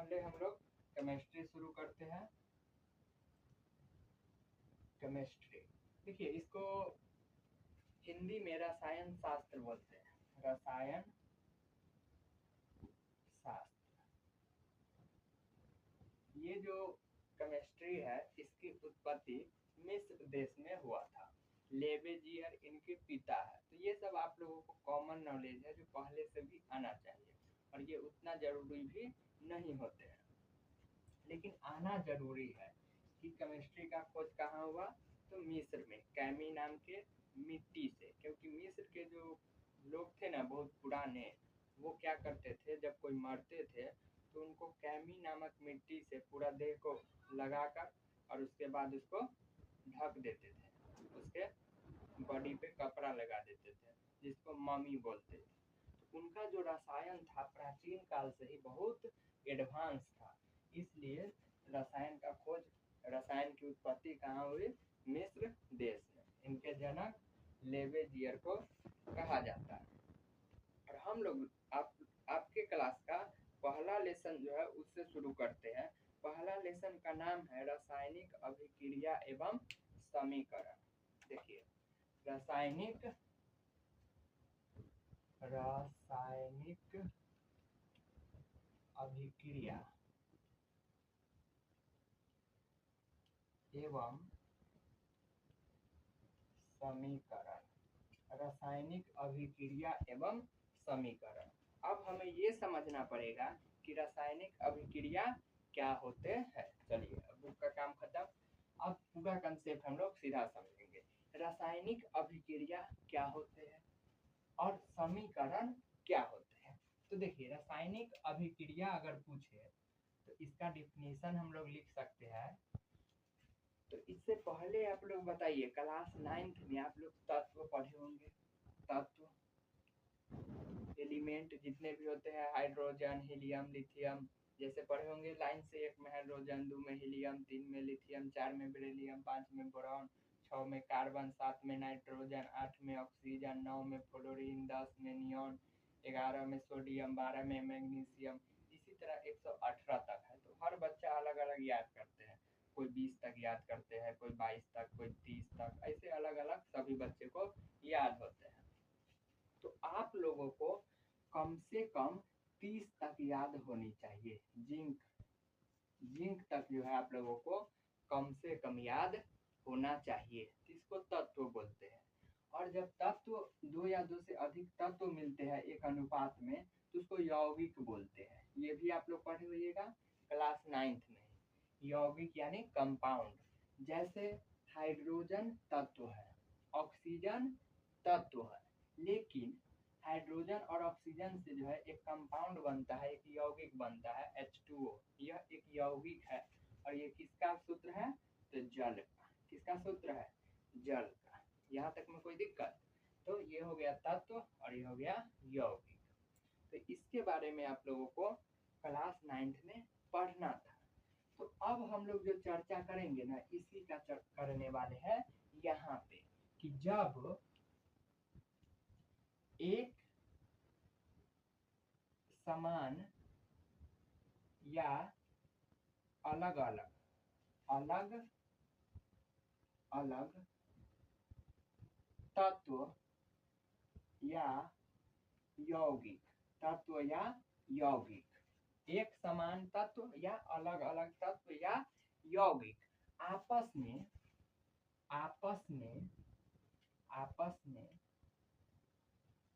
पहले हम लोग केमिस्ट्री शुरू करते हैं। केमिस्ट्री देखिए, इसको हिंदी में रसायन शास्त्र बोलते हैं। रसायन शास्त्र, ये जो केमिस्ट्री है इसकी उत्पत्ति मिस्र देश में हुआ था। लेवेजियर इनके पिता है। तो ये सब आप लोगों को कॉमन नॉलेज है जो पहले से भी आना चाहिए, और ये उतना जरूरी भी नहीं होते हैं, लेकिन आना जरूरी है कि केमिस्ट्री का खोज कहाँ हुआ, तो मिस्र में कैमी नाम के मिट्टी से। क्योंकि मिस्र के जो लोग थे ना बहुत पुराने, वो क्या करते थे, जब कोई मरते थे तो उनको कैमी नामक मिट्टी से पूरा देह को लगाकर और उसके बाद उसको ढक देते थे, उसके बॉडी पे कपड़ा लगा देते थे, जिसको मम्मी बोलते थे। तो उनका जो रसायन था प्राचीन काल से ही बहुत एडवांस था, इसलिए रसायन का खोज, रसायन की उत्पत्ति कहाँ हुई, मिस्र देश में। इनके जनक लेवेजियर को कहा जाता है। और हम लोग आपके क्लास का पहला लेसन जो है उससे शुरू करते हैं। पहला लेसन का नाम है रासायनिक अभिक्रिया एवं समीकरण। देखिए, रासायनिक अभिक्रिया एवं समीकरण। रासायनिक अभिक्रिया एवं समीकरण। अब हमें ये समझना पड़ेगा कि रासायनिक अभिक्रिया क्या होते हैं। चलिए, अब बुक का काम खत्म। अब पूरा कंसेप्ट हम लोग सीधा समझेंगे। रासायनिक अभिक्रिया क्या होते हैं और समीकरण क्या होते हैं। तो देखिए, रासायनिक अभिक्रिया अगर पूछे तो इसका डिफिनेशन हम लोग लिख सकते हैं। तो इससे पहले आप लोग बताइए, क्लास 9th में आप लोग तत्व पढ़े होंगे। तत्व, एलिमेंट जितने भी होते हैं, हाइड्रोजन, हीलियम, लिथियम, जैसे पढ़े होंगे लाइन से। 1 में हाइड्रोजन, 2 में हीलियम, 3 में लिथियम, 4 में बेरिलियम, 5 में बोरॉन, 6 में कार्बन, 7 में नाइट्रोजन, 8 में ऑक्सीजन, 9 में फ्लोरीन, 10 में नियॉन, 11 में सोडियम, 12 में मैग्नीशियम, इसी तरह 118 तक है। तो हर बच्चा अलग अलग याद करते हैं। कोई 20 तक याद करते हैं, कोई 22 तक, कोई 30 तक, ऐसे अलग अलग सभी बच्चे को याद होते हैं। तो आप लोगों को कम से कम 30 तक याद होनी चाहिए। जिंक तक जो है आप लोगों को कम से कम याद होना चाहिए। इसको तत्व बोलते हैं। और जब तत्व 2 या 2 से अधिक तत्व मिलते हैं एक अनुपात में, तो उसको यौगिक बोलते हैं। ये भी आप लोग पढ़े होइएगा क्लास 9th में। यौगिक यानी कंपाउंड। जैसे हाइड्रोजन तत्व है, ऑक्सीजन तत्व है, लेकिन हाइड्रोजन और ऑक्सीजन से जो है एक कंपाउंड बनता है, एक यौगिक बनता है H2O। यह एक यौगिक है। और ये किसका सूत्र है, तो जल का। किसका सूत्र है, जल का। यहाँ तक में कोई दिक्कत? तो ये हो गया तत्व और ये हो गया यौगिक। तो इसके बारे में आप लोगों को क्लास 9th में पढ़ना था। तो अब हम लोग जो चर्चा करेंगे ना, इसी का करने वाले हैं यहाँ पे, कि जब एक समान या अलग अलग तत्व या यौगिक, एक समान तत्व या अलग अलग तत्व या यौगिक आपस में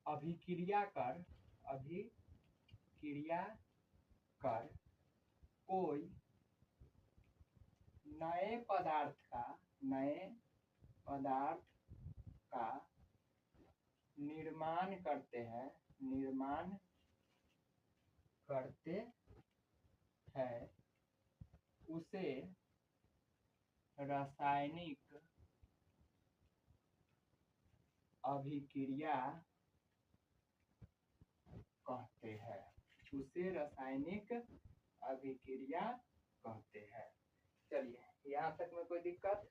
अभिक्रिया कर कोई नए पदार्थ का निर्माण करते हैं, उसे रासायनिक अभिक्रिया कहते हैं। चलिए, यहाँ तक में कोई दिक्कत?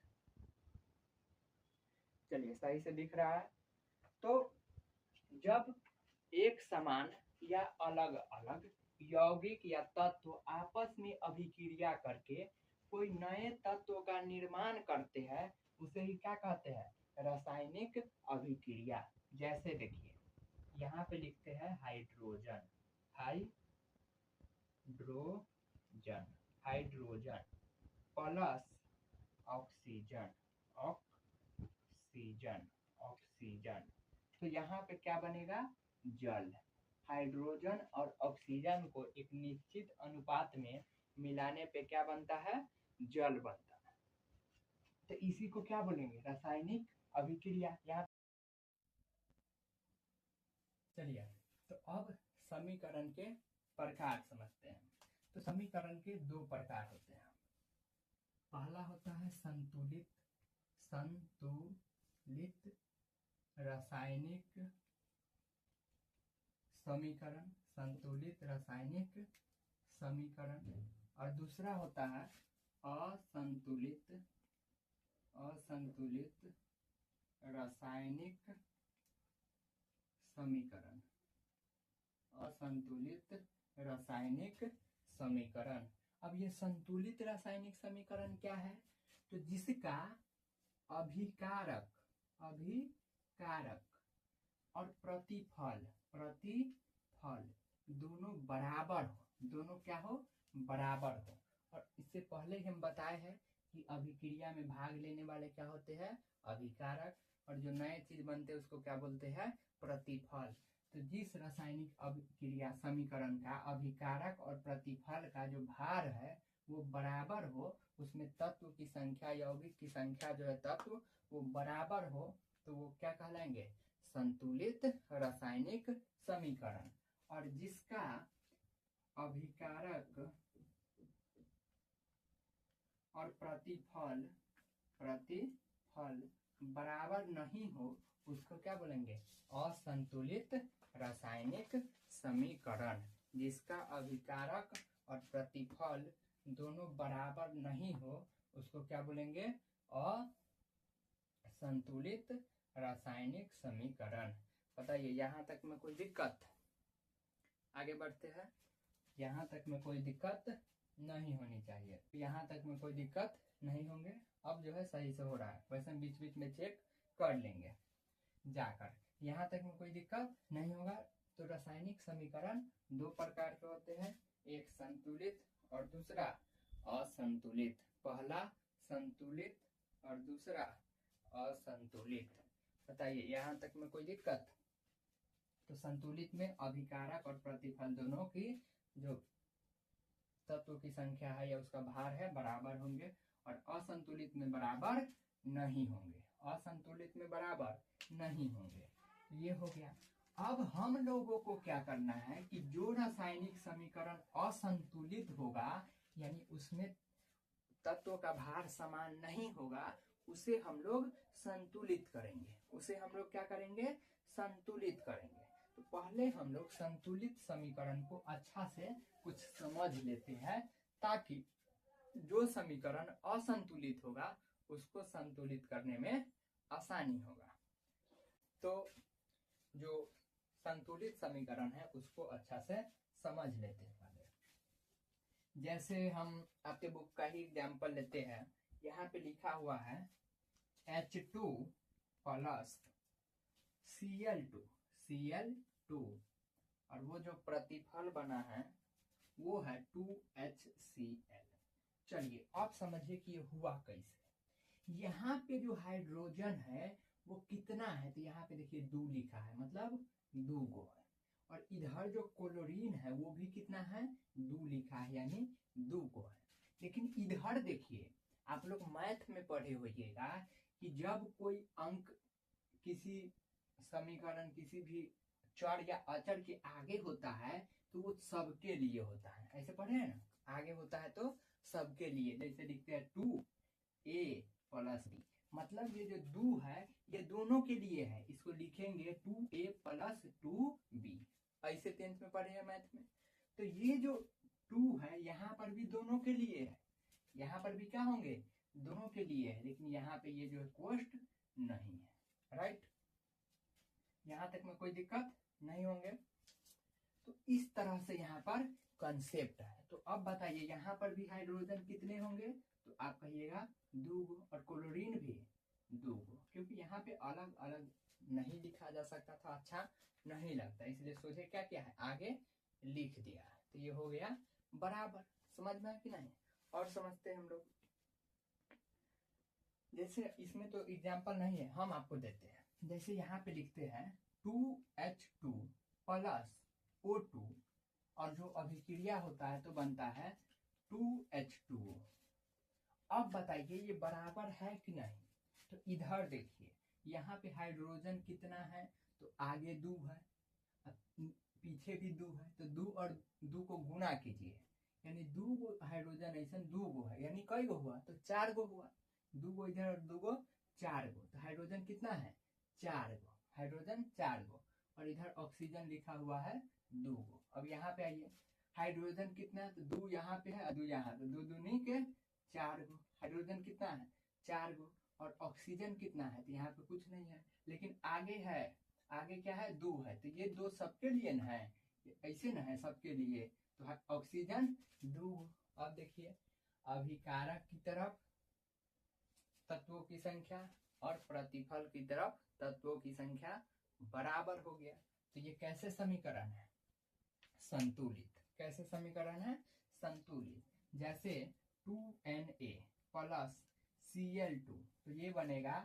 चलिए, सही से दिख रहा है। तो जब एक समान या अलग अलग यौगिक या तत्व आपस में अभिक्रिया करके कोई नए तत्व का निर्माण करते हैं, उसे ही क्या कहते हैं? रासायनिक अभिक्रिया। जैसे देखिए यहाँ पे लिखते हैं hydrogen, hydrogen, hydrogen plus oxygen, oxygen, oxygen, तो यहाँ पे क्या बनेगा? जल। हाइड्रोजन और ऑक्सीजन को एक निश्चित अनुपात में मिलाने पे क्या बनता है? जल बनता है। तो इसी को क्या बोलेंगे? रासायनिक अभिक्रिया। यहाँ चलिए, तो अब समीकरण के प्रकार समझते हैं। तो समीकरण के दो प्रकार होते हैं। पहला होता है संतुलित, संतुलित रासायनिक समीकरण, संतुलित रासायनिक समीकरण, और दूसरा होता है असंतुलित, असंतुलित रासायनिक समीकरण, असंतुलित रासायनिक समीकरण। अब ये संतुलित रासायनिक समीकरण क्या है? तो जिसका अभिकारक, अभिकारक और प्रतिफल, प्रतिफल दोनों बराबर हो, दोनों क्या हो? बराबर हो। और इससे पहले हम बताए हैं कि अभिक्रिया में भाग लेने वाले क्या होते हैं? अभिकारक, और जो नए चीज बनते हैं उसको क्या बोलते हैं? प्रतिफल। तो जिस रासायनिक अभिक्रिया समीकरण का अभिकारक और प्रतिफल का जो भार है वो बराबर हो, उसमें तत्व की संख्या, यौगिक की संख्या जो है तत्व वो बराबर हो, तो वो क्या कहलाएंगे? संतुलित रासायनिक समीकरण। और जिसका अभिकारक और प्रतिफल, प्रतिफल बराबर नहीं हो, उसको क्या बोलेंगे? असंतुलित रासायनिक समीकरण। जिसका अभिकारक और प्रतिफल दोनों बराबर नहीं हो, उसको क्या बोलेंगे? असंतुलित रासायनिक समीकरण। बताइए यहाँ तक में कोई दिक्कत? आगे बढ़ते हैं। यहाँ तक में कोई दिक्कत नहीं होनी चाहिए, यहाँ तक में कोई दिक्कत नहीं होंगे। अब जो है सही से हो रहा है, वैसे हम बीच बीच में चेक कर लेंगे जाकर। यहाँ तक में कोई दिक्कत नहीं होगा। तो रासायनिक समीकरण दो प्रकार के होते हैं, एक संतुलित और दूसरा असंतुलित। पहला संतुलित और दूसरा असंतुलित। बताइए यहाँ तक में कोई दिक्कत? तो संतुलित में अभिकारक और प्रतिफल दोनों की जो तत्व की संख्या है या उसका भार है बराबर होंगे, और असंतुलित में बराबर नहीं होंगे, असंतुलित में बराबर नहीं होंगे। ये हो गया। अब हम लोगों को क्या करना है कि जो रासायनिक समीकरण असंतुलित होगा, यानी उसमें तत्व का भार समान नहीं होगा, उसे हम लोग संतुलित करेंगे। उसे हम लोग क्या करेंगे? संतुलित करेंगे। तो पहले हम लोग संतुलित समीकरण को अच्छा से कुछ समझ लेते हैं, ताकि जो समीकरण असंतुलित होगा उसको संतुलित करने में आसानी होगा। तो जो संतुलित समीकरण है उसको अच्छा से समझ लेते हैं पहले। जैसे हम आपके बुक का ही एग्जाम्पल लेते हैं। यहाँ पे लिखा हुआ है H2 प्लस Cl2, Cl2, और वो जो प्रतिफल बना है वो है 2HCl। चलिए आप समझिए कि ये हुआ कैसे। यहाँ पे जो हाइड्रोजन है वो कितना है? तो यहाँ पे देखिए 2 लिखा है, मतलब 2 गो है। और इधर जो क्लोरीन है वो भी कितना है? 2 लिखा है, यानी 2 गो है। लेकिन इधर देखिए, आप लोग मैथ में पढ़े होइएगा कि जब कोई अंक किसी समीकरण, किसी भी चर या अचर के आगे होता है तो वो सबके लिए होता है। ऐसे पढ़े हैं ना, आगे होता है तो सबके लिए। जैसे लिखते हैं 2a प्लस b, मतलब ये जो 2 है ये दोनों के लिए है। इसको लिखेंगे 2a प्लस 2b। ऐसे 10th में पढ़े हैं मैथ में। तो ये जो 2 है यहाँ पर भी दोनों के लिए है, यहाँ पर भी क्या होंगे? दोनों के लिए है। लेकिन यहाँ पे ये जो है कोष्ट नहीं है, राइट? यहाँ तक में कोई दिक्कत नहीं होंगे। तो इस तरह से यहाँ पर कंसेप्ट है। तो अब बताइए यहाँ पर भी हाइड्रोजन कितने होंगे, तो आप कहिएगा 2 गो, और क्लोरीन भी 2 गो, क्योंकि यहाँ पे अलग अलग नहीं लिखा जा सकता था, अच्छा नहीं लगता, इसलिए सोचे क्या क्या है आगे लिख दिया। तो ये हो गया बराबर, समझ में है कि नहीं। और समझते हैं हम लोग, जैसे इसमें तो एग्जाम्पल नहीं है, हम आपको देते हैं। जैसे यहाँ पे लिखते हैं 2H2 प्लस O2, और जो अभिक्रिया होता है तो बनता है 2H2O। अब बताइए ये बराबर है कि नहीं, तो इधर देखिए यहाँ पे हाइड्रोजन कितना है, तो आगे 2 है, पीछे भी 2 है, तो 2 और 2 को गुणा कीजिए, यानी 2 गो हाइड्रोजन ऐसा 2 गो है, यानी कई गो हुआ, तो 4 गो हुआ, 2 गो इधर और 2 गो 4 गो, तो हाइड्रोजन कितना है 4 गो, हाइड्रोजन 4 गो, और इधर ऑक्सीजन लिखा हुआ है 2 गो। अब यहाँ पे आइए, हाइड्रोजन कितना है, तो 2 यहाँ पे है, 2 यहाँ, तो 2 दूनी के 4 गो, हाइड्रोजन कितना है 4 गो, और ऑक्सीजन कितना है, तो यहाँ पे कुछ नहीं है, लेकिन आगे है, आगे क्या है 2 है, तो ये 2 सबके लिए न है, ऐसे न है सबके लिए, तो ऑक्सीजन 2। अब देखिए अभिकारक की तरफ तत्वों की संख्या और प्रतिफल की तरफ तत्वों की संख्या बराबर हो गया, तो ये कैसे समीकरण है, संतुलित। कैसे समीकरण है, संतुलित। जैसे 2Na प्लस Cl2, तो ये बनेगा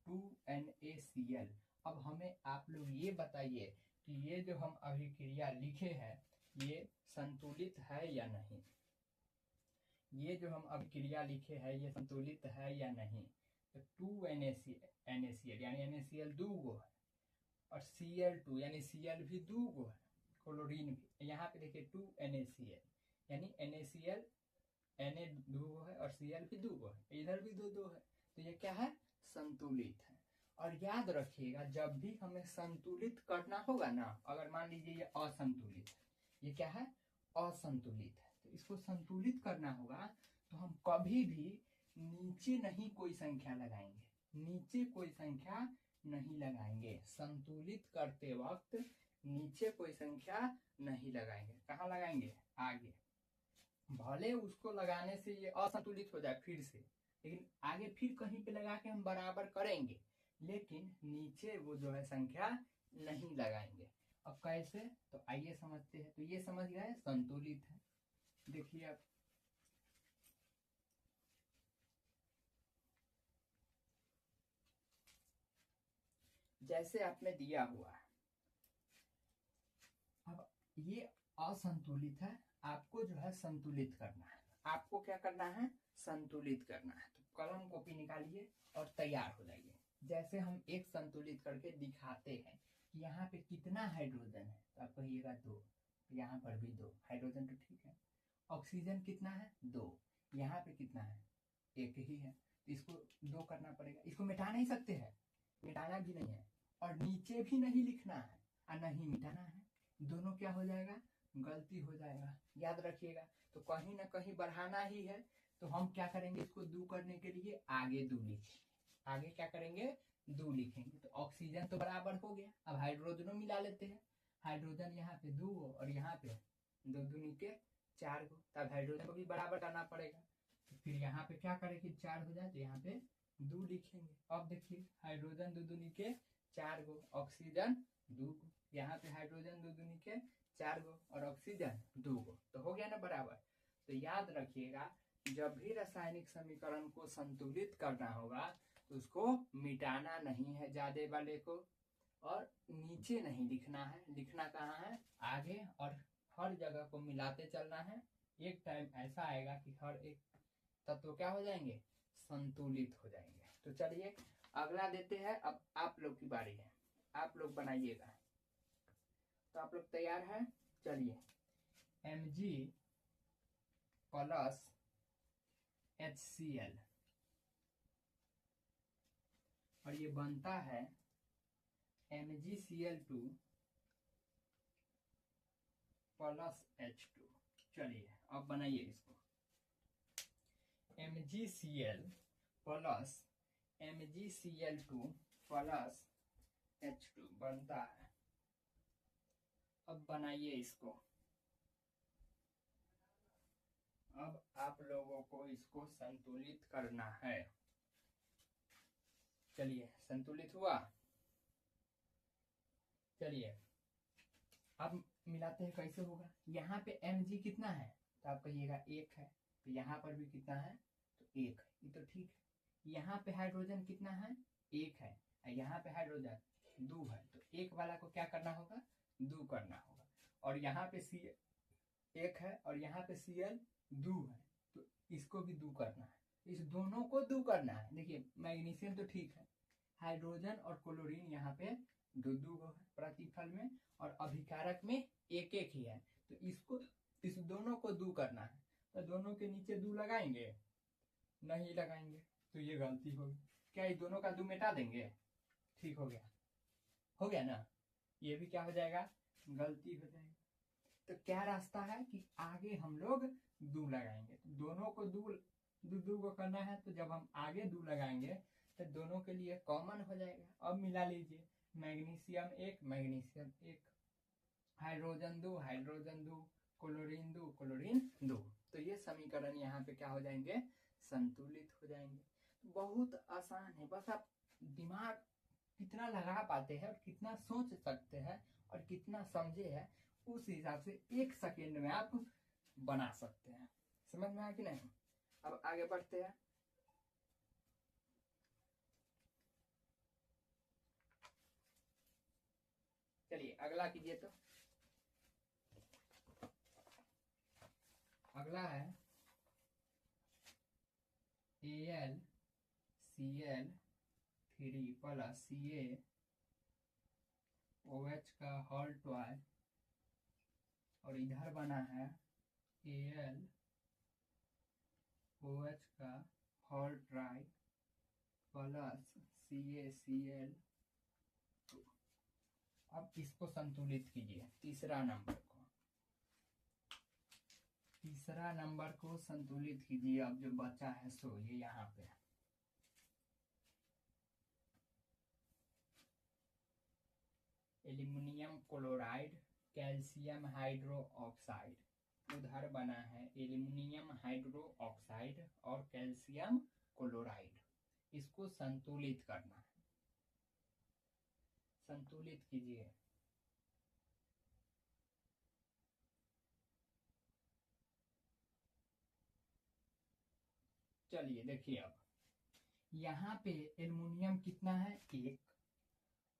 2NaCl। अब हमें आप लोग ये बताइए कि ये जो हम अभिक्रिया लिखे हैं ये संतुलित है या नहीं, ये जो हम अभिक्रिया लिखे हैं ये संतुलित है या नहीं। तो 2NaCl यानी NaCl 2 गो है, और Cl2 यानी Cl भी 2 गो है, क्लोरीन भी। यहाँ पे देखिए 2NaCl यानी NaCl Na 2 गो है और Cl भी 2 गो है, इधर भी 2 2 है, तो ये क्या है संतुलित है। और याद रखिएगा जब भी हमें संतुलित करना होगा ना, अगर मान लीजिए ये असंतुलित है, ये क्या है असंतुलित है, तो इसको संतुलित करना होगा, तो हम कभी भी नीचे नहीं कोई संख्या लगाएंगे, नीचे कोई संख्या नहीं लगाएंगे, संतुलित करते वक्त नीचे कोई संख्या नहीं लगाएंगे। कहाँ लगाएंगे, आगे, भले उसको लगाने से ये असंतुलित हो जाए फिर से, लेकिन आगे फिर कहीं पे लगा के हम बराबर करेंगे, लेकिन नीचे वो जो है संख्या नहीं लगाएंगे। अब कैसे, तो आइए समझते हैं। तो ये समझ गए संतुलित है। देखिए अब जैसे आपने दिया हुआ है, अब ये असंतुलित है, आपको जो है संतुलित करना है। आपको क्या करना है, संतुलित करना है। तो कलम कॉपी निकालिए और तैयार हो जाइए। जैसे हम एक संतुलित करके दिखाते हैं कि यहाँ पे कितना हाइड्रोजन है, तो आप कहिएगा 2, यहाँ पर भी 2 हाइड्रोजन, तो ठीक है। ऑक्सीजन कितना है 2, यहाँ पे कितना है 1 ही है, तो इसको 2 करना पड़ेगा। इसको मिटा नहीं सकते हैं, मिटाना भी नहीं है, और नीचे भी नहीं लिखना है और नहीं मिटाना है, दोनों क्या हो जाएगा, गलती हो जाएगा। याद रखिएगा, तो कहीं ना कहीं बढ़ाना ही है, तो हम क्या करेंगे, इसको 2 करने के लिए आगे 2 लिखेंगे, आगे क्या करेंगे 2 लिखेंगे। तो ऑक्सीजन तो बराबर हो गया, अब हाइड्रोजनों मिला लेते हैं। हाइड्रोजन यहाँ पे 2 और यहाँ पे 2 दूनी के 4 गो, तब हाइड्रोजन को भी बराबर करना पड़ेगा। तो फिर यहाँ पे क्या करेंगे 4 हो जाए, तो यहाँ पे 2 लिखेंगे। अब देखिए हाइड्रोजन 2 दूनी के 4 गो, ऑक्सीजन 2 गो, यहाँ पे हाइड्रोजन 2 दूनी के 4 गो और ऑक्सीजन 2 गो, तो हो गया ना बराबर। तो याद रखिएगा जब भी रासायनिक समीकरण को संतुलित करना होगा तो उसको मिटाना नहीं है ज्यादा वाले को, और नीचे नहीं लिखना है, लिखना कहाँ है आगे, और हर जगह को मिलाते चलना है। एक टाइम ऐसा आएगा कि हर एक तत्व क्या हो जाएंगे, संतुलित हो जाएंगे। तो चलिए अगला देते हैं, अब आप लोग की बारी है, आप लोग बनाइएगा। तो आप लोग तैयार हैं, चलिए Mg प्लस HCl, और ये बनता है MgCl2 प्लस H2। चलिए अब बनाइए इसको, MgCl plus MgCl2 plus H2 बनता है। अब बनाइए इसको, अब आप लोगों को इसको संतुलित करना है। चलिए संतुलित हुआ। चलिए अब मिलाते हैं, कैसे होगा। यहाँ पे Mg कितना है तो आप कहिएगा 1 है, तो यहाँ पर भी कितना है तो 1 है, ये तो ठीक है। यहाँ पे हाइड्रोजन कितना है 1 है, यहाँ पे हाइड्रोजन 2 है, तो 1 वाला को क्या करना होगा 2 करना होगा। और यहाँ पे सी 1 है और यहाँ पे Cl 2 है, तो इसको भी 2 करना है, इस दोनों को 2 करना है। देखिए मैग्नीशियम तो ठीक है, हाइड्रोजन और क्लोरीन यहाँ पे 2 है प्रतिफल में, और अभिकारक में 1 ही है, तो इसको इस दोनों को 2 करना है। तो दोनों के नीचे 2 लगाएंगे, नहीं लगाएंगे, तो ये गलती होगी। क्या इस दोनों का 2 मिटा देंगे, ठीक हो गया ना, ये भी क्या हो जाएगा गलती हो जाएगी। तो क्या रास्ता है कि आगे हम लोग 2 लगाएंगे, तो दोनों को 2 को करना है, तो जब हम आगे 2 लगाएंगे तो दोनों के लिए कॉमन हो जाएगा। अब मिला लीजिए, magnesium 1 magnesium 1, hydrogen 2 hydrogen 2, chlorine 2 chlorine 2, तो ये समीकरण यहाँ पे क्या हो जाएंगे संतुलित हो जाएंगे। बहुत आसान है, बस आप दिमाग कितना लगा पाते हैं और कितना सोच सकते हैं और कितना समझे है, उस हिसाब से 1 सेकेंड में आप बना सकते हैं। समझ में आया कि नहीं। अब आगे बढ़ते हैं। चलिए अगला कीजिए। तो अगला है AlCl3 प्लस CaOH का होल ट्वाइस, और इधर बना है AlOH का होल ट्राई प्लस CaCl2। अब इसको संतुलित कीजिए, तीसरा नंबर को संतुलित कीजिए। अब जो बचा है सो ये यहाँ पे एल्युमिनियम क्लोराइड कैल्शियम हाइड्रोक्साइड, उधर बना है एल्युमिनियम हाइड्रोक्साइड और कैल्शियम क्लोराइड, इसको संतुलित करना है। संतुलित कीजिए। चलिए देखिए, अब यहाँ पे एल्युमिनियम कितना है 1,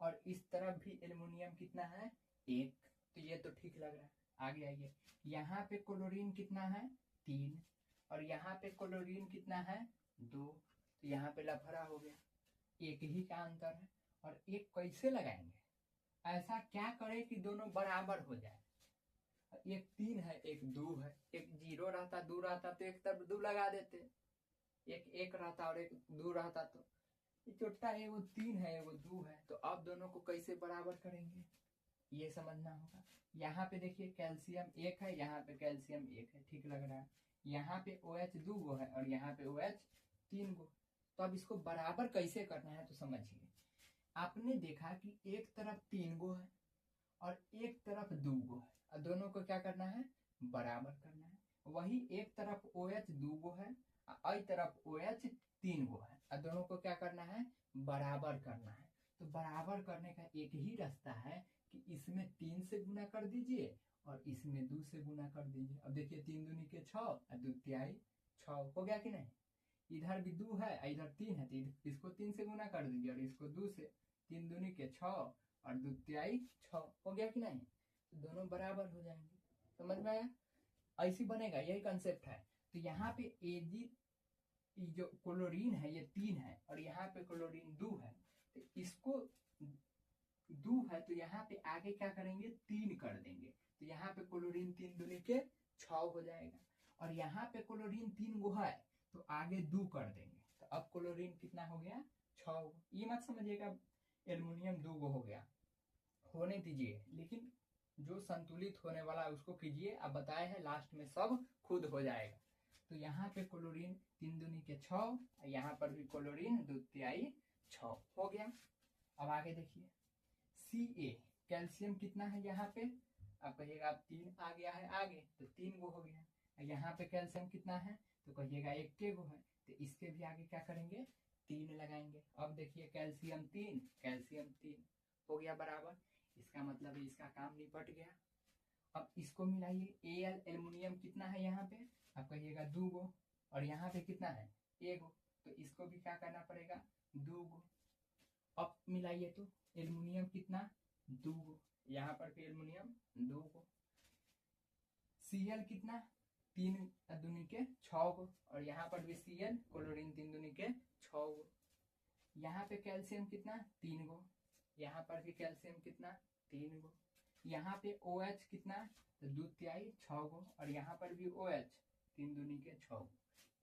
और इस तरफ भी एल्युमिनियम कितना है 1, तो ये तो ठीक लग रहा है। आगे आइए, यहाँ पे क्लोरीन कितना है 3, और यहाँ पे क्लोरीन कितना है 2, तो यहाँ पे लफड़ा हो गया, 1 ही का अंतर है। और 1 कैसे लगाएंगे, ऐसा क्या करें कि दोनों बराबर हो जाए। 1 3 है 1 2 है, 1 0 रहता 2 रहता तो एक तरफ 2 लगा देते, 1 1 रहता और 1 2 रहता, तो चोटा है वो 3 है वो 2 है, तो अब दोनों को कैसे बराबर करेंगे ये समझना होगा। यहाँ पे देखिए कैल्शियम 1 है, यहाँ पे कैल्शियम 1 है, ठीक लग रहा है। यहाँ पे OH 2 गो है और यहाँ पे OH 3 गो, तो अब इसको बराबर कैसे करना है तो समझिए। आपने देखा कि एक तरफ 3 गो है और एक तरफ 2 गो है, और दोनों को क्या करना है बराबर करना है। वही एक तरफ OH 2 गो है और एक तरफ OH 3 गो है, और दोनों को क्या करना है बराबर करना है। तो बराबर करने का एक ही रास्ता है कि इसमें 3 से गुना कर दीजिए और इसमें 2 से गुना कर दीजिए। अब देखिए 3 दूनी के 6 और 2 तिहाई 6 हो गया कि नहीं। इधर भी 2 है इधर 3 है, तो इसको 3 से गुना कर दीजिए और इसको 2 से, 3 दूनी के 6 और 2 तिहाई 6 हो गया कि नहीं, तो दोनों बराबर हो जाएंगे। समझ में आया, ऐसी बनेगा, यही कंसेप्ट है। तो यहाँ पे Ag जो क्लोरीन है ये 3 है और यहाँ पे क्लोरीन 2 है, तो इसको 2 है तो यहाँ पे आगे क्या करेंगे 3 कर देंगे, तो यहाँ पे क्लोरीन 3 दूनी के 6 हो जाएगा, और यहाँ पे क्लोरीन 3 गो है तो आगे 2 कर देंगे, तो अब क्लोरीन कितना हो गया 6। ये मत समझिएगा एल्युमिनियम 2 गो हो गया, होने दीजिए, लेकिन जो संतुलित होने वाला है उसको कीजिए। अब बताए हैं लास्ट में सब खुद हो जाएगा। तो यहाँ पे क्लोरीन 3 दूनी के 6, यहाँ पर भी क्लोरीन 2 तिहाई 6 हो गया। अब आगे देखिए Ca कैल्शियम कितना है यहाँ पे, आप कहिएगा अब 3 आ गया है आगे, तो 3 गो हो गया। यहाँ पे कैल्शियम कितना है तो कहिएगा 1 गो है, तो इसके भी आगे क्या करेंगे 3 लगाएंगे। अब देखिए कैल्शियम 3 हो गया बराबर, इसका मतलब इसका काम निपट गया। अब इसको मिलाइए, Al एल्युमिनियम कितना है यहाँ पे, आप कहिएगा 2 गो, और यहाँ पे कितना है 1 गो, तो इसको भी क्या करना पड़ेगा 2 गो। अब मिलाइए तो एल्युमिनियम कितना 2 गो, यहाँ पर भी एल्युमिनियम 2 गो। Cl कितना 3 दूनी के 6 गो, और यहाँ पर भी Cl क्लोरीन 3 दूनी के 6 गो। यहाँ पे कैल्शियम कितना 3 गो, यहाँ पर भी कैल्शियम कितना 3 गो। यहाँ पे OH कितना तो 2 तिहाई 6 गो, और यहाँ पर भी OH 3 दूनी के 6 गो।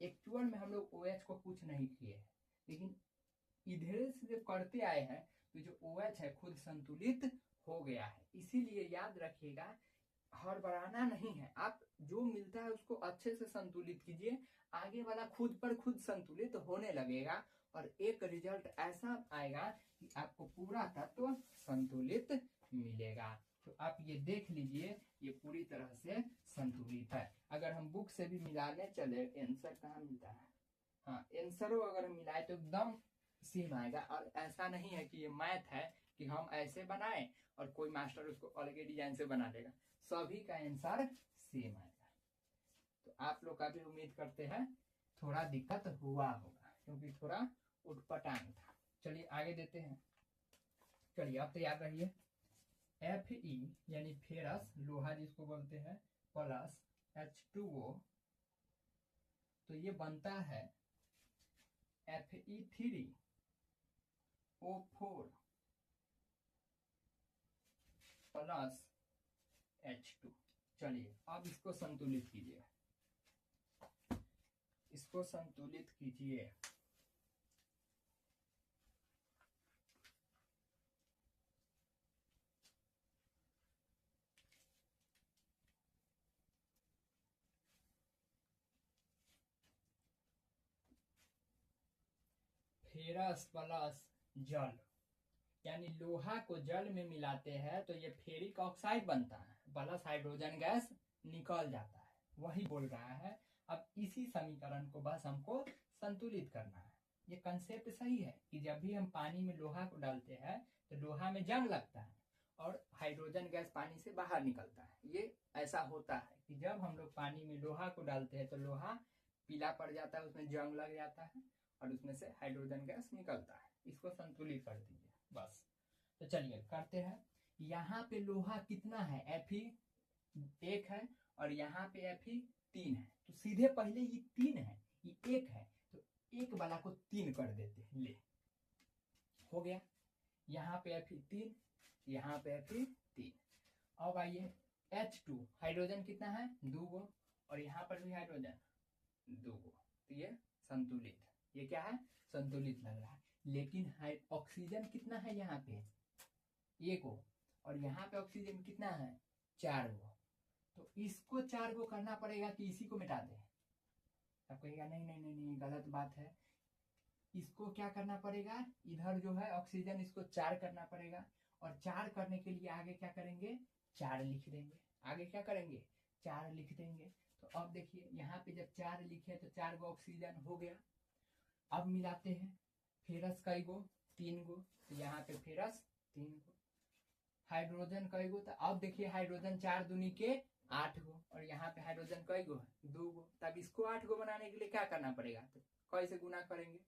एक्चुअल में हम लोग OH को कुछ नहीं किए हैं, लेकिन इधर से जब करते आए हैं तो जो OH है खुद संतुलित हो गया है। इसीलिए याद रखिएगा हड़बड़ाना नहीं है, आप जो मिलता है उसको अच्छे से संतुलित कीजिए, आगे वाला खुद पर खुद संतुलित होने लगेगा, और एक रिजल्ट ऐसा आएगा कि आपको पूरा तत्व संतुलित मिलेगा। तो आप ये देख लीजिए ये पूरी तरह से संतुलित है। अगर हम बुक से भी मिलाने चले, आंसर कहाँ मिलता है, हाँ आंसरों अगर हम मिलाए तो एकदम सेम आएगा। और ऐसा नहीं है कि ये मैथ है कि हम ऐसे बनाए और कोई मास्टर उसको अलग डिजाइन से बना देगा, सभी का आंसर सेम आएगा। तो आप लोग का भी उम्मीद करते हैं थोड़ा दिक्कत हुआ होगा, क्योंकि थोड़ा उठपटांग था। चलिए आगे देते हैं। चलिए अब तो याद रहिए, Fe यानी फेरस लोहा जिसको बोलते हैं प्लस H2O, तो ये बनता है Fe3O4 प्लस H2। चलिए अब इसको संतुलित कीजिए, इसको संतुलित कीजिए। फेरस प्लस जल, यानी लोहा को जल में मिलाते हैं तो ये फेरिक ऑक्साइड बनता है, प्लस हाइड्रोजन गैस निकल जाता है, वही बोल रहा है। अब इसी समीकरण को बस हमको संतुलित करना है। ये कंसेप्ट सही है कि जब भी हम पानी में लोहा को डालते हैं तो लोहा में जंग लगता है और हाइड्रोजन गैस पानी से बाहर निकलता है। ये ऐसा होता है कि जब हम लोग पानी में लोहा को डालते हैं तो लोहा पीला पड़ जाता है, उसमें जंग लग जाता है और उसमें से हाइड्रोजन गैस निकलता है। इसको संतुलित कर दीजिए बस। तो चलिए करते हैं। यहाँ पे लोहा कितना है, Fe1 है, और यहाँ पे Fe3 है, तो सीधे पहले ये 3 है, ये 1 है, तो 1 वाला को 3 कर देते हैं, ले हो गया। यहाँ पे Fe3, यहाँ पे Fe3। अब आइए H2, हाइड्रोजन कितना है 2 गो, और यहाँ पर भी हाइड्रोजन 2 गो, तो ये संतुलित, ये क्या है संतुलित लग रहा है। लेकिन ऑक्सीजन कितना है यहाँ पे 1 गो, और यहाँ पे ऑक्सीजन कितना है 4 गो, तो इसको 4 गो करना पड़ेगा कि इसी को मिटा दें। अब कहेगा नहीं नहीं नहीं नहीं गलत बात है, इसको क्या करना पड़ेगा, इधर जो है ऑक्सीजन इसको 4 करना पड़ेगा, और 4 करने के लिए आगे क्या करेंगे 4 लिख देंगे, आगे क्या करेंगे 4 लिख देंगे। तो अब देखिए यहाँ पे जब 4 लिखे तो 4 गो ऑक्सीजन हो गया। अब मिलाते हैं, फेरस कई गो 3 गो, तो यहाँ पे फेरस 3 गो, हाइड्रोजन कई गो, तो अब देखिए हाइड्रोजन 4 दूनी के 8 गो, और यहाँ पे हाइड्रोजन कई गो है 2 गो। तब इसको 8 गो बनाने के लिए क्या करना पड़ेगा, तो कैसे गुना करेंगे,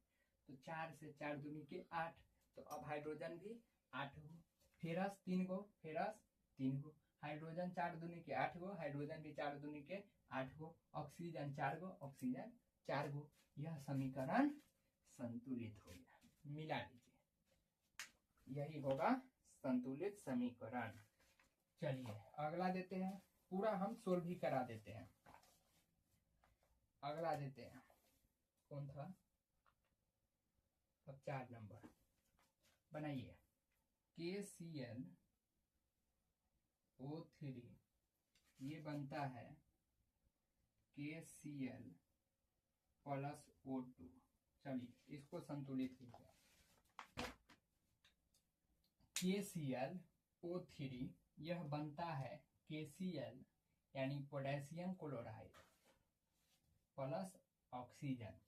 तो 4 से 4 दूनी के 8, तो अब हाइड्रोजन भी 8 गो, फेरस 3 गो, फेरस 3 गो, हाइड्रोजन 4 दूनी के 8 गो, हाइड्रोजन भी 4 दूनी के 8 गो, ऑक्सीजन 4 गो, ऑक्सीजन 4 गो। यह समीकरण संतुलित हो गया, मिला लीजिए, यही होगा संतुलित समीकरण। चलिए अगला देते हैं, पूरा हम सोल्व भी करा देते हैं। अगला देते हैं, कौन था, अब 4 नंबर बनाइए, KClO3 ये बनता है KCl प्लस O2। चलिए इसको संतुलित कीजिए, KClO3 यह बनता है KCl यानी पोटेशियम क्लोराइड प्लस ऑक्सीजन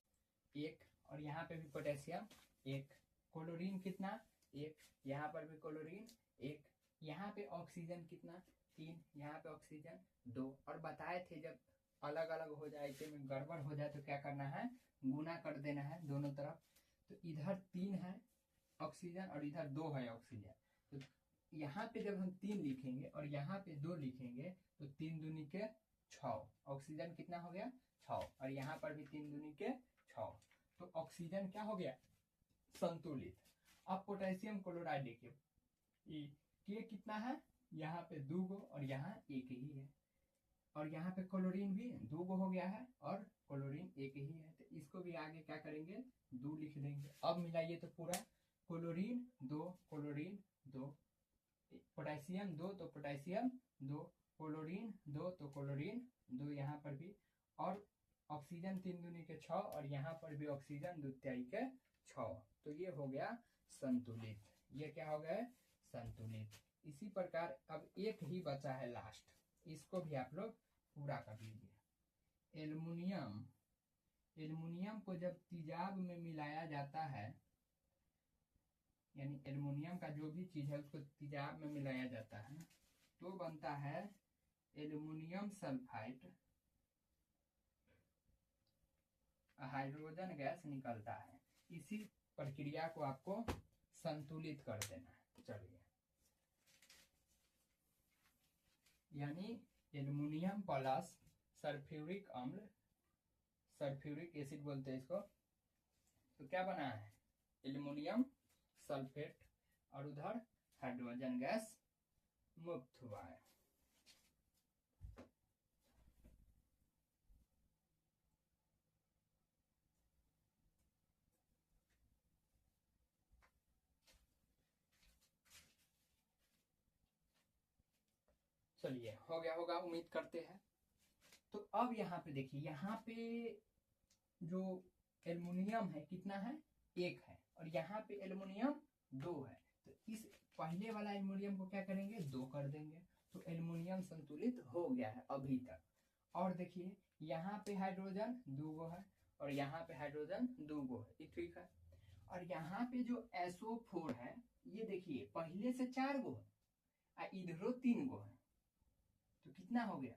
1, और यहाँ पे भी पोटेशियम 1, क्लोरीन कितना 1, यहाँ पर भी क्लोरीन 1, यहाँ पे ऑक्सीजन कितना 3, यहाँ पे ऑक्सीजन 2। और बताए थे जब अलग अलग हो जाए में गड़बड़ हो जाए तो क्या करना है, गुना कर देना है दोनों तरफ। तो इधर 3 है ऑक्सीजन और इधर 2 है ऑक्सीजन, तो यहाँ पे जब हम 3 लिखेंगे और यहाँ पे 2 लिखेंगे तो 3 दूनी के 6, ऑक्सीजन कितना हो गया 6, और यहाँ पर भी 3 दूनी के 6, तो ऑक्सीजन क्या हो गया संतुलित। अब पोटेशियम क्लोराइड देखिए, के कितना है, यहाँ पे 2 गो और यहाँ 1 ही है, और यहाँ पे क्लोरीन भी 2 गो हो गया है और क्लोरीन 1 ही है, तो इसको भी आगे क्या करेंगे 2 लिख देंगे। अब मिलाइए तो पूरा क्लोरीन 2, क्लोरीन 2, पोटेशियम 2 तो पोटेशियम 2, क्लोरीन 2 तो क्लोरीन 2, यहाँ पर भी, और ऑक्सीजन 3 दूनी के 6, और यहाँ पर भी ऑक्सीजन 2 तिहाई के 6, तो ये हो गया संतुलित। ये क्या हो गया संतुलित। इसी प्रकार अब एक ही बचा है लास्ट, इसको भी आप लोग पूरा कर लीजिए। एल्युमिनियम, एल्युमिनियम को जब तेजाब में मिलाया जाता है, यानी एल्युमिनियम का जो भी चीज है उसको तेजाब में मिलाया जाता है तो बनता है एल्युमिनियम सल्फाइड, हाइड्रोजन गैस निकलता है। इसी प्रक्रिया को आपको संतुलित कर देना है। चलिए, यानी एल्युमिनियम प्लस सल्फ्यूरिक अम्ल, सल्फ्यूरिक एसिड बोलते हैं इसको, तो क्या बना है एल्युमिनियम सल्फेट, और उधर हाइड्रोजन गैस मुक्त हुआ है। चलिए, हो गया होगा उम्मीद करते हैं। तो अब यहाँ पे देखिए, यहाँ पे जो एल्युमिनियम है कितना है 1 है, और यहाँ पे एल्युमिनियम 2 है, तो इस पहले वाला एल्युमिनियम को क्या करेंगे 2 कर देंगे, तो एल्युमिनियम संतुलित हो गया है अभी तक। और देखिए यहाँ पे हाइड्रोजन 2 गो है और यहाँ पे हाइड्रोजन 2 गो है, ये ठीक है। और यहाँ पे जो SO4 है, ये देखिए पहले से 4 गो है और इधरो 3 गो है, तो कितना हो गया,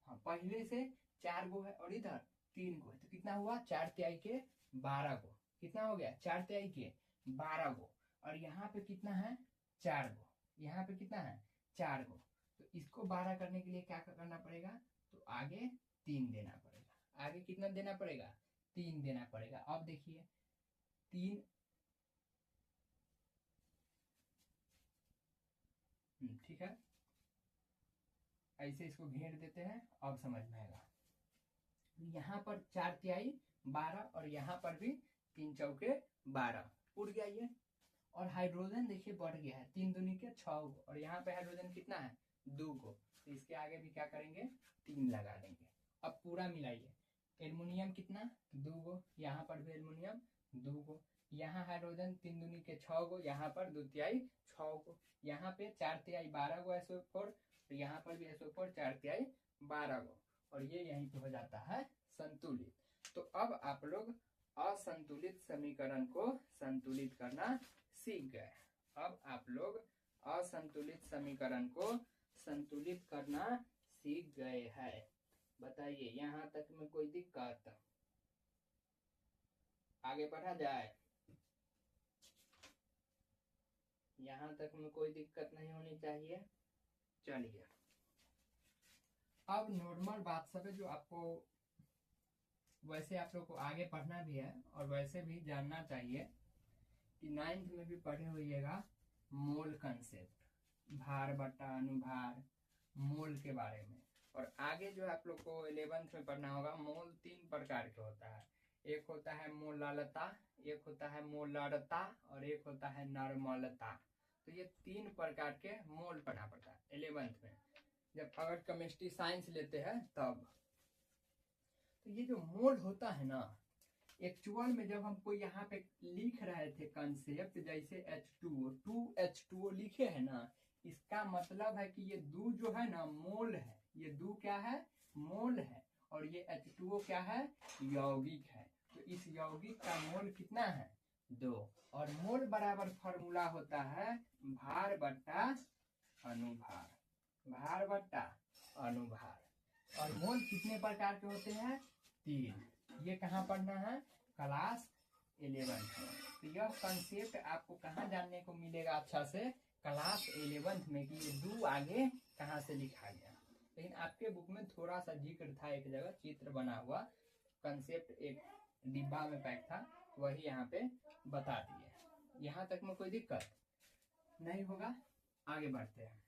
हाँ पहले से 4 गो है और इधर 3 गो है, तो कितना हुआ 4 तिहाई के 12 गो, कितना हो गया 4 तिहाई के 12 गो। और यहाँ पे कितना है 4 गो, यहाँ पे कितना है 4 गो, तो इसको 12 करने के लिए क्या करना पड़ेगा, तो आगे 3 देना पड़ेगा। आगे कितना देना पड़ेगा 3 देना पड़ेगा। अब देखिए 3, ठीक है, ऐसे इसको घेर देते हैं, अब समझ में आएगा। यहाँ पर 4 तिहाई 12 और यहाँ पर भी 3 चौके 12 उड़ गया ये। और हाइड्रोजन देखिए बढ़ गया है, 3 दूनी के 6 गो, और यहाँ पे हाइड्रोजन कितना है 2 गो, तो इसके आगे भी क्या करेंगे 3 लगा देंगे। अब पूरा मिलाइए, एल्युमिनियम कितना 2 गो, यहाँ पर भी एल्युमिनियम 2 गो, यहाँ हाइड्रोजन 3 दूनी के 6 गो, यहाँ पर 2 तिहाई 6 गो, यहाँ पे 4 तिहाई 12 गो SO4, तो यहाँ पर भी SO4 4 तिहाई 12 गो, और ये यहीं पे हो जाता है संतुलित। तो अब आप लोग असंतुलित समीकरण को संतुलित करना सीख गए। अब आप लोग असंतुलित समीकरण को संतुलित करना सीख गए हैं। बताइए यहाँ तक में कोई दिक्कत, आगे बढ़ा जाए, यहाँ तक में कोई दिक्कत नहीं होनी चाहिए। चलिए, अब नॉर्मल बात सब है जो आपको वैसे आप लोग को आगे पढ़ना भी है और वैसे भी जानना चाहिए कि 9th में भी पढ़े होइएगा मोल कंसेप्ट, भार बटा अनुभार, मोल के बारे में। और आगे जो आप लोग को 11th में पढ़ना होगा, मोल 3 प्रकार के होता है, एक होता है मोललता, एक होता है मोलरता और एक होता है नॉर्मलता। तो ये 3 प्रकार के मोल पढ़ना पड़ता है 11th में, जब अगर केमिस्ट्री साइंस लेते हैं तब। तो ये जो मोल होता है ना, एक्चुअल में जब हमको यहाँ पे लिख रहे थे कंसेप्ट, जैसे H2O लिखे है ना, इसका मतलब है कि ये 2 जो है ना मोल है, ये दो क्या है, मोल है, और ये H2O क्या है, यौगिक है। तो इस यौगिक का मोल कितना है, 2। और मोल बराबर फॉर्मूला होता है भार बट्टा अनुभार, भार बट्टा अनुभार। और मोल कितने प्रकार के होते हैं, 3। ये कहाँ पढ़ना है, क्लास 11th में। तो यह कंसेप्ट आपको कहाँ जानने को मिलेगा अच्छा से, क्लास 11th में, कि ये दो आगे कहाँ से लिखा गया। लेकिन आपके बुक में थोड़ा सा जिक्र था, एक जगह चित्र बना हुआ, कंसेप्ट एक डिब्बा में पैक था, वही यहाँ पे बता दिए। यहाँ तक में कोई दिक्कत नहीं होगा, आगे बढ़ते हैं।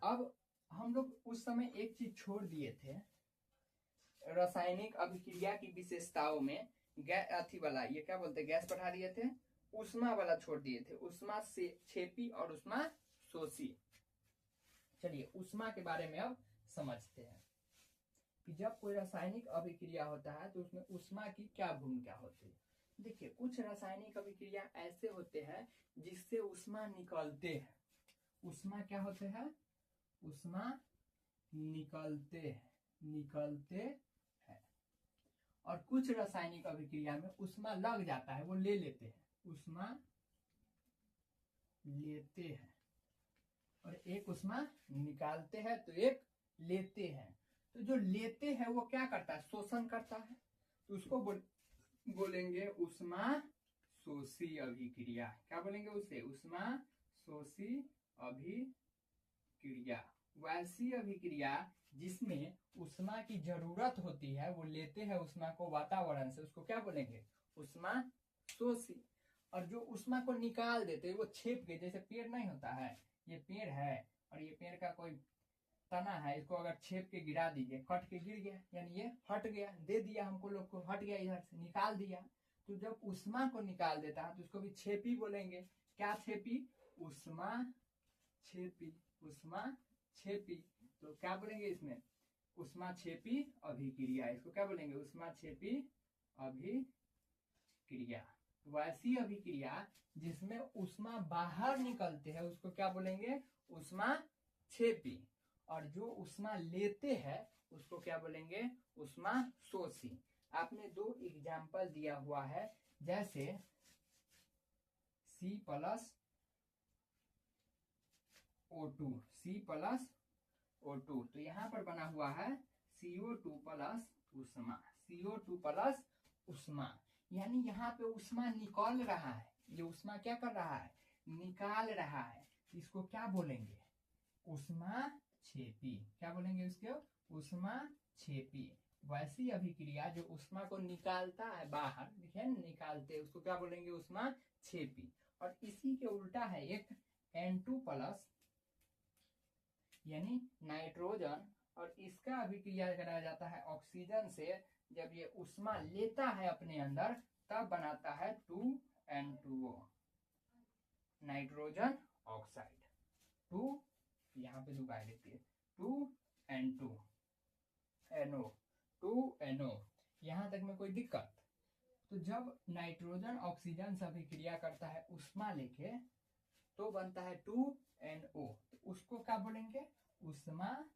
अब हम लोग उस समय एक चीज छोड़ दिए थे, रासायनिक अभिक्रिया की विशेषताओं में अथी वाला, ये क्या बोलते हैं, गैस बढ़ा दिए थे, उष्मा वाला छोड़ दिए थे, उष्मा से क्षेपी और उष्मा शोषी। चलिए उष्मा के बारे में अब समझते हैं कि जब कोई रासायनिक अभिक्रिया होता है तो उसमें उष्मा की क्या भूमिका होती है। देखिए कुछ रासायनिक अभिक्रिया ऐसे होते हैं जिससे उष्मा निकलते हैं, उष्मा क्या होते हैं, उष्मा निकलते हैं। और कुछ रासायनिक अभिक्रिया में उष्मा लग जाता है, वो ले लेते हैं, उष्मा लेते हैं, और एक उष्मा निकालते हैं, तो एक लेते हैं। तो जो लेते हैं वो क्या करता है, शोषण करता है, तो उसको बोलेंगे उष्मा शोषी अभिक्रिया। क्या बोलेंगे उसे, उष्मा शोषी अभिक्रिया। वैसी अभिक्रिया जिसमें उष्मा की जरूरत होती है, वो लेते हैं उष्मा को वातावरण से, उसको क्या बोलेंगे, उष्मा शोषी। और जो उष्मा को निकाल देते हैं, वो छेप के, जैसे पेड़ नहीं होता है, ये पेड़ है और ये पेड़ का कोई तना है, इसको अगर छेप के गिरा दीजिए, कट के गिर गया, यानी ये हट गया, दे दिया हमको लोग को, हट गया, इधर से निकाल दिया। तो जब उष्मा को निकाल देता है तो उसको भी छेपी बोलेंगे। क्या छेपी, उष्मा छेपी, उष्मा छेपी। तो क्या बोलेंगे इसमें, उष्मा छेपी अभिक्रिया, इसको क्या बोलेंगे, उष्मा छेपी अभिक्रिया। वैसी अभिक्रिया जिसमें उष्मा बाहर निकलते हैं उसको क्या बोलेंगे, उष्मा छेपी। और जो उष्मा लेते हैं उसको क्या बोलेंगे, उष्मा शोषी। आपने दो एग्जाम्पल दिया हुआ है, जैसे C plus O2, C plus O2, तो यहाँ पर बना हुआ है CO2 प्लस उष्मा, CO2 प्लस उष्मा। यानी यहाँ पे उष्मा निकल रहा है, ये उष्मा क्या कर रहा है, निकाल रहा है। इसको क्या बोलेंगे, उष्मा छेपी। क्या बोलेंगे उसको, उष्मा छेपी। वैसी अभिक्रिया जो उष्मा को निकालता है बाहर, देखिए निकालते, उसको क्या बोलेंगे, उष्मा छेपी। और इसी के उल्टा है एक N2 प्लस, यानी नाइट्रोजन, और इसका अभिक्रिया कराया जाता है ऑक्सीजन से। जब ये उष्मा लेता है अपने अंदर तब बनाता है 2N2O, नाइट्रोजन ऑक्साइड। 2 यहाँ पे दुकान लेती है, 2N2NO, 2NO। यहाँ तक में कोई दिक्कत, तो जब नाइट्रोजन ऑक्सीजन से अभिक्रिया करता है उष्मा लेके तो बनता है 2NO, तो उसको क्या बोलेंगे, उष्मा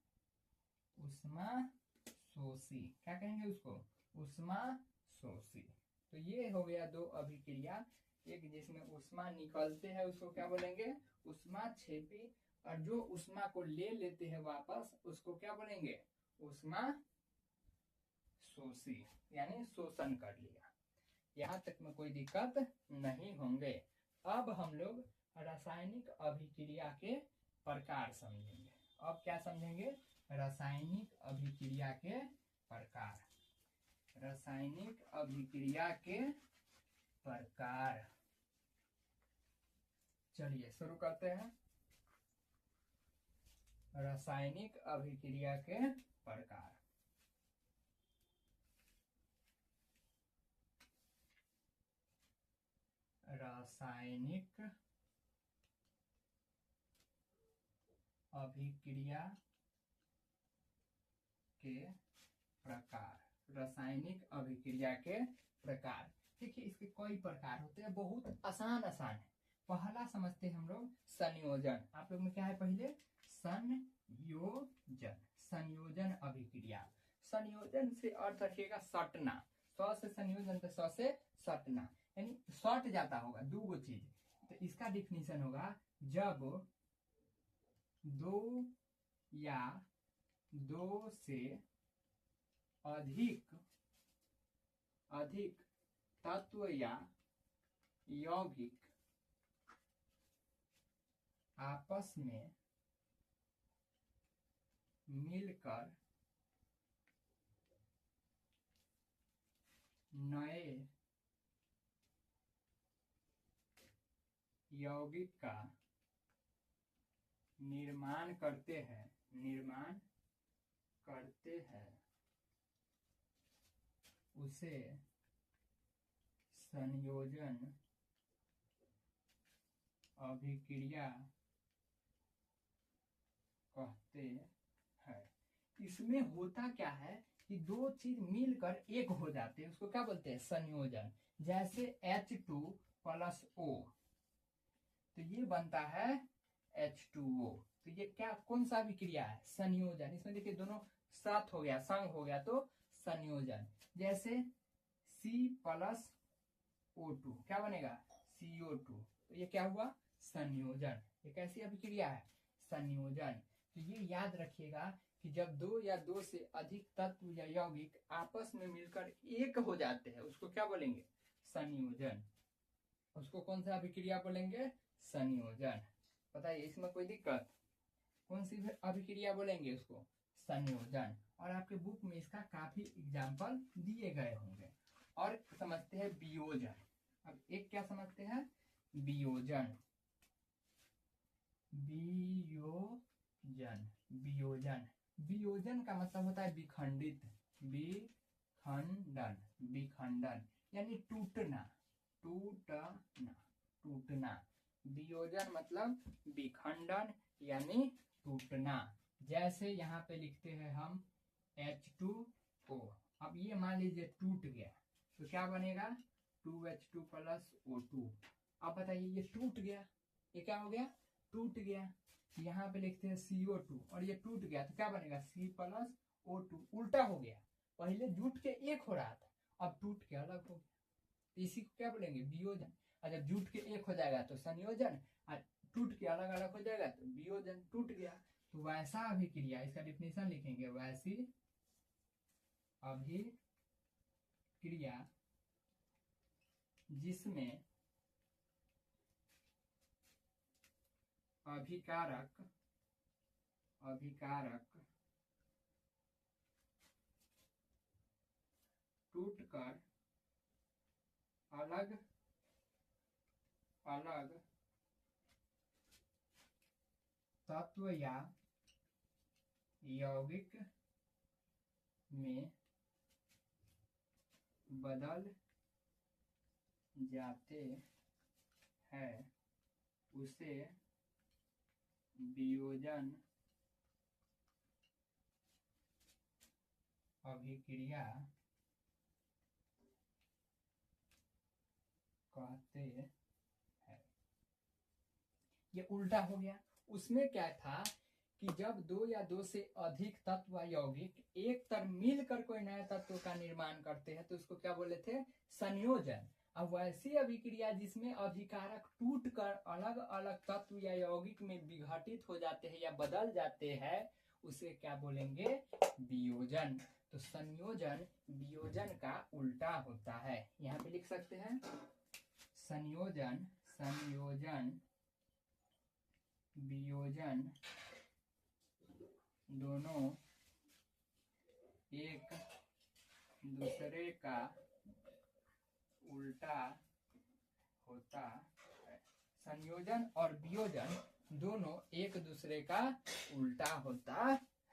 शोषी। क्या कहेंगे उसको, उष्मा शोषी। तो ये हो गया दो अभिक्रिया, एक जिसमें उष्मा निकलते हैं उसको क्या बोलेंगे, उष्मा छेपी, और जो उष्मा को ले लेते हैं वापस उसको क्या बोलेंगे, उष्मा शोषी, यानी शोषण कर लिया। यहाँ तक में कोई दिक्कत नहीं होंगे। अब हम लोग रासायनिक अभिक्रिया के प्रकार समझेंगे। अब क्या समझेंगे, रासायनिक अभिक्रिया के प्रकार, रासायनिक अभिक्रिया के प्रकार। चलिए शुरू करते हैं, रासायनिक अभिक्रिया के प्रकार। रासायनिक अभिक्रिया के प्रकार, रासायनिक अभिक्रिया के प्रकार। देखिए इसके कई प्रकार होते हैं, बहुत आसान है, पहला समझते हैं हम लोग संयोजन। आप लोग में क्या है पहले? संयोजन। संयोजन अभिक्रिया। संयोजन से अर्थ रखिएगा सटना। स से संयोजन तो स से सटना, यानी सट जाता होगा दो गो चीज। तो इसका डिफिनीशन होगा जब दो या दो से अधिक तत्व या यौगिक आपस में मिलकर नए यौगिक का निर्माण करते हैं उसे संयोजन अभिक्रिया कहते हैं। इसमें होता क्या है कि दो चीज मिलकर एक हो जाते हैं, उसको क्या बोलते हैं? संयोजन। जैसे H2 + O, तो ये बनता है H2O। तो ये क्या कौन सा अभिक्रिया है? संयोजन। इसमें देखिए दोनों साथ हो गया, संग हो गया तो संयोजन। जैसे C + O2 क्या बनेगा? CO2। तो ये क्या हुआ? संयोजन। ये कैसी अभिक्रिया है? संयोजन। तो ये याद रखिएगा कि जब दो या दो से अधिक तत्व या यौगिक आपस में मिलकर एक हो जाते हैं उसको क्या बोलेंगे? संयोजन। उसको कौन सा अभिक्रिया बोलेंगे? संयोजन। बताइए इसमें कोई दिक्कत? कौन सी अभिक्रिया बोलेंगे उसको? संयोजन। और आपके बुक में इसका काफी एग्जाम्पल दिए गए होंगे। और समझते हैं वियोजन। अब एक क्या समझते हैं? वियोजन। वियोजन का मतलब होता है विखंडित। विखंडन यानी टूटना। वियोजन मतलब विखंडन यानी टूटना। जैसे यहाँ पे लिखते हैं हम H2O। अब ये मान लीजिए टूट गया तो क्या बनेगा? 2H2 + O2। अब बताइए ये टूट गया, ये क्या हो गया? टूट गया। यहाँ पे लिखते हैं CO2 और ये टूट गया तो क्या बनेगा? C + O2। उल्टा हो गया, पहले जुट के एक हो रहा था, अब टूट के अलग हो गया। इसी को क्या बोलेंगे? वियोजन। और जब जुट के एक हो जाएगा तो संयोजन, और टूट के अलग अलग हो जाएगा तो वियोजन। टूट गया तो वैसा अभिक्रिया, इसका डिफिनेशन लिखेंगे, वैसी अभिक्रिया जिसमें अभिकारक टूटकर अलग तत्व या यौगिक में बदल जाते हैं उसे वियोजन अभिक्रिया कहते हैं। ये उल्टा हो गया। उसमें क्या था कि जब दो या दो से अधिक तत्व यौगिक एक तर मिलकर कोई नए तत्व का निर्माण करते हैं तो उसको क्या बोले थे? संयोजन। अब वैसी अभिक्रिया जिसमें अभिकारक टूट कर अलग अलग तत्व या यौगिक में विघटित हो जाते हैं या बदल जाते हैं उसे क्या बोलेंगे? वियोजन। तो संयोजन वियोजन का उल्टा होता है। यहाँ पे लिख सकते हैं संयोजन वियोजन दोनों एक दूसरे का उल्टा होता है। संयोजन और वियोजन दोनों एक दूसरे का उल्टा होता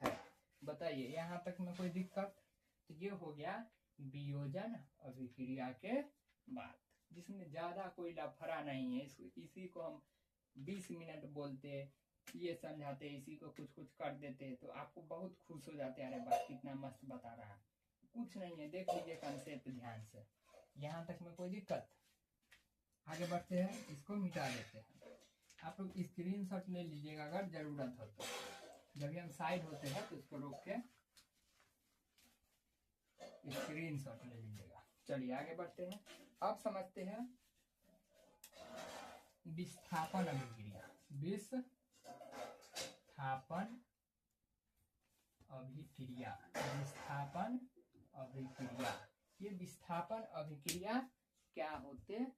है। बताइए यहाँ तक में कोई दिक्कत? तो ये हो गया वियोजन अभिक्रिया के बाद, जिसमें ज्यादा कोई लफड़ा नहीं है। इसी को हम 20 मिनट बोलते, ये समझाते, इसी को कुछ कर देते तो आपको बहुत खुश हो जाते हैं, अरे बात कितना मस्त बता रहा है। कुछ नहीं है, देख लीजिए कंसेप्ट ध्यान से। यहाँ तक में कोई दिक्कत? आगे बढ़ते हैं, इसको मिटा देते हैं। आप लोग स्क्रीनशॉट ले लीजिएगा अगर जरूरत हो तो। जब भी हम साइड होते हैं तो इसको रोक के स्क्रीनशॉट ले लीजिएगा। चलिए आगे बढ़ते हैं। अब समझते हैं विस्थापन अभिक्रिया। विस्थापन अभिक्रिया, विस्थापन अभिक्रिया। ये विस्थापन अभिक्रिया क्या होते हैं?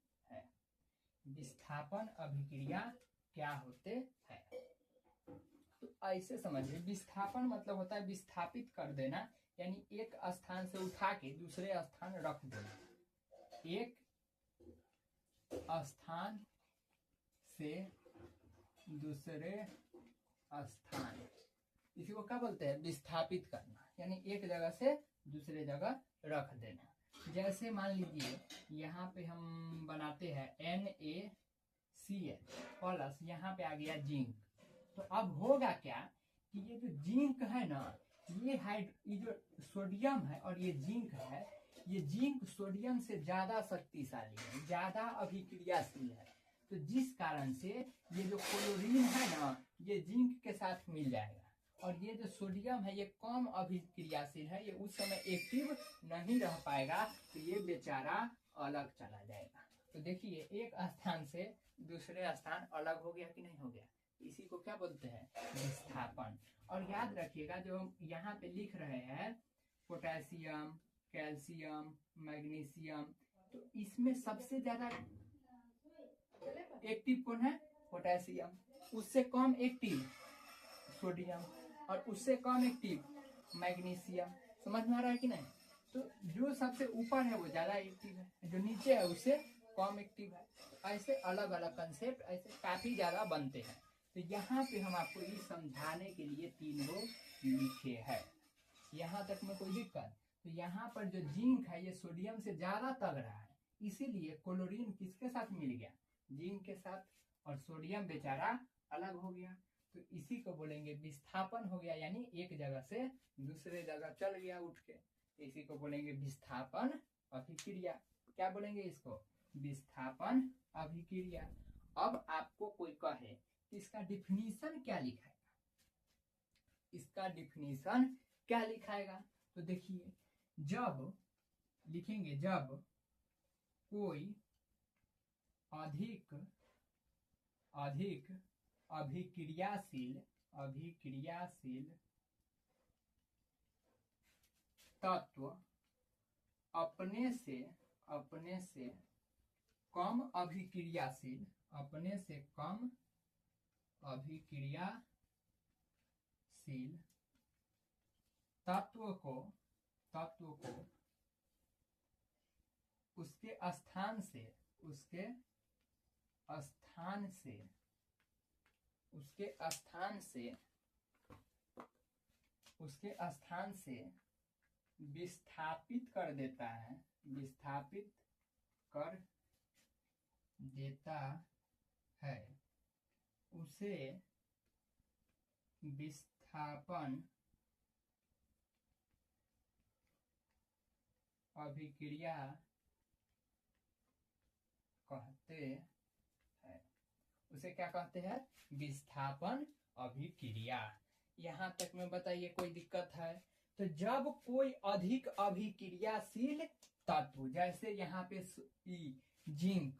विस्थापन अभिक्रिया क्या होते हैं? तो ऐसे समझिए, विस्थापन मतलब होता है विस्थापित कर देना, यानी एक स्थान से उठा के दूसरे स्थान रख देना। एक स्थान से दूसरे स्थान, इसी को क्या बोलते हैं? विस्थापित करना, यानी एक जगह से दूसरे जगह रख देना। जैसे मान लीजिए यहाँ पे हम बनाते हैं NaCl प्लस, यहाँ पे आ गया जिंक। तो अब होगा क्या कि ये जो जिंक है ना, ये जो सोडियम है और ये जिंक है, ये जिंक सोडियम से ज्यादा शक्तिशाली है, ज्यादा अभिक्रियाशील है। तो जिस कारण से ये जो क्लोरीन है ना, ये जिंक के साथ मिल जाएगा, और ये जो सोडियम है ये कम अभिक्रियाशील है, ये उस समय एक्टिव नहीं रह पाएगा, तो ये बेचारा अलग चला जाएगा। तो देखिए एक स्थान से दूसरे स्थान अलग हो गया कि नहीं हो गया, इसी को क्या बोलते हैं? विस्थापन। और याद रखिएगा जो हम यहाँ पे लिख रहे हैं पोटेशियम, कैल्शियम, मैग्नीशियम, तो इसमें सबसे ज्यादा एक्टिव कौन है? पोटेशियम। उससे कम एक्टिव सोडियम, और उससे कम एक्टिव मैग्नीशियम। समझ में आ रहा है कि नहीं? तो जो सबसे ऊपर है वो ज्यादा एक्टिव है, जो नीचे है उससे कम एक्टिव है। ऐसे अलग अलग कंसेप्ट ऐसे काफी ज्यादा बनते हैं। तो यहाँ पे हम आपको ये समझाने के लिए 3 गो लिखे हैं। यहाँ तक में कोई दिक्कत? तो यहाँ पर जो जिंक है ये सोडियम से ज्यादा तगड़ा है, इसीलिए क्लोरीन किसके साथ मिल गया? जिंक के साथ, और सोडियम बेचारा अलग हो गया। तो इसी को बोलेंगे विस्थापन हो गया, यानी एक जगह से दूसरे जगह चल गया उठ के। इसी को बोलेंगे विस्थापन अभिक्रिया। क्या बोलेंगे इसको? विस्थापन अभिक्रिया। अब आपको कोई कहे इसका डिफिनीशन क्या लिखाएगा, इसका डिफिनीशन क्या लिखाएगा? तो देखिए, जब लिखेंगे जब कोई अधिक अभिक्रियाशील तत्व अपने से कम अभिक्रियाशील तत्व को उसके स्थान से विस्थापित कर देता है, उसे विस्थापन अभिक्रिया कहते हैं। उसे क्या कहते हैं? विस्थापन अभिक्रिया। यहाँ तक में बताइए कोई दिक्कत है? तो जब कोई अधिक अभिक्रियाशील तत्व, जैसे यहाँ पे जिंक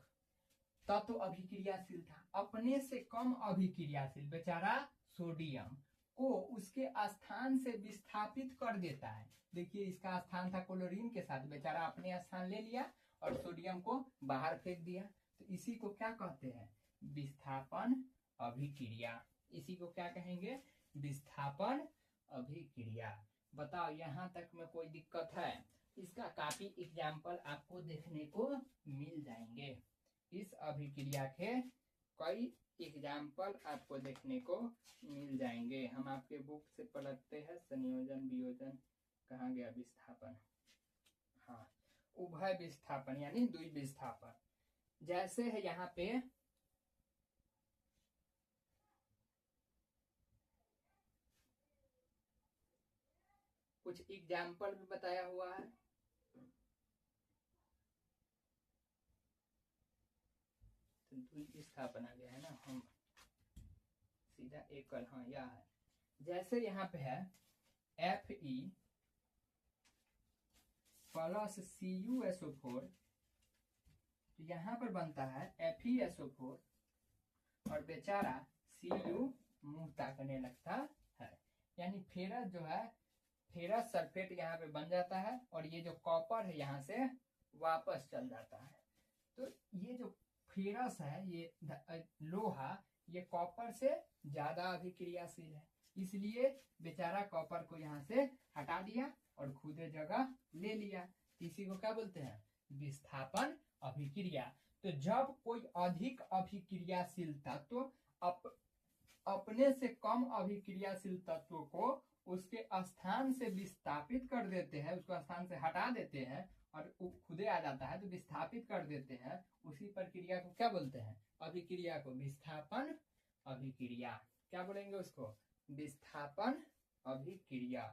तत्व अभिक्रियाशील था, अपने से कम अभिक्रियाशील बेचारा सोडियम को उसके स्थान से विस्थापित कर देता है। देखिए इसका स्थान था क्लोरीन के साथ, बेचारा अपने स्थान ले लिया और सोडियम को बाहर फेंक दिया। तो इसी को क्या कहते हैं? विस्थापन अभिक्रिया। इसी को क्या कहेंगे? विस्थापन अभिक्रिया। बताओ यहाँ तक में कोई दिक्कत है? इसका काफी एग्जाम्पल आपको देखने को मिल जाएंगे। इस अभिक्रिया के कई एग्जाम्पल आपको देखने को मिल जाएंगे। हम आपके बुक से पढ़ते हैं संयोजन वियोजन, कहाँ गया विस्थापन, हाँ उभय विस्थापन यानी द्वि विस्थापन। जैसे है यहाँ पे कुछ एग्जाम्पल भी बताया हुआ है। विस्थापन आ गया है ना, हम सीधा एकल, हाँ यह है। जैसे यहाँ पे है Fe प्लस CuSO4, तो यहाँ पर बनता है FeSO4 और बेचारा Cu मुंह ताकने लगता है, यानी फेरस जो है, फेरस सल्फेट यहाँ पे बन जाता है और ये जो कॉपर है यहाँ से वापस चल जाता है। तो ये जो फेरस है, ये लोहा, ये कॉपर से ज्यादा अभिक्रियाशील है, इसलिए बेचारा कॉपर को यहाँ से हटा दिया और खुद जगह ले लिया। इसी को क्या बोलते हैं? विस्थापन अभिक्रिया। तो जब कोई अधिक अभिक्रियाशील तत्व अपने से कम अभिक्रियाशील तत्व को उसके स्थान से विस्थापित कर देते हैं, उसको स्थान से हटा देते हैं और वो खुदे आ जाता है, तो विस्थापित कर देते हैं, उसी प्रक्रिया को क्या बोलते हैं? अभिक्रिया को विस्थापन अभिक्रिया। क्या बोलेंगे उसको? विस्थापन अभिक्रिया।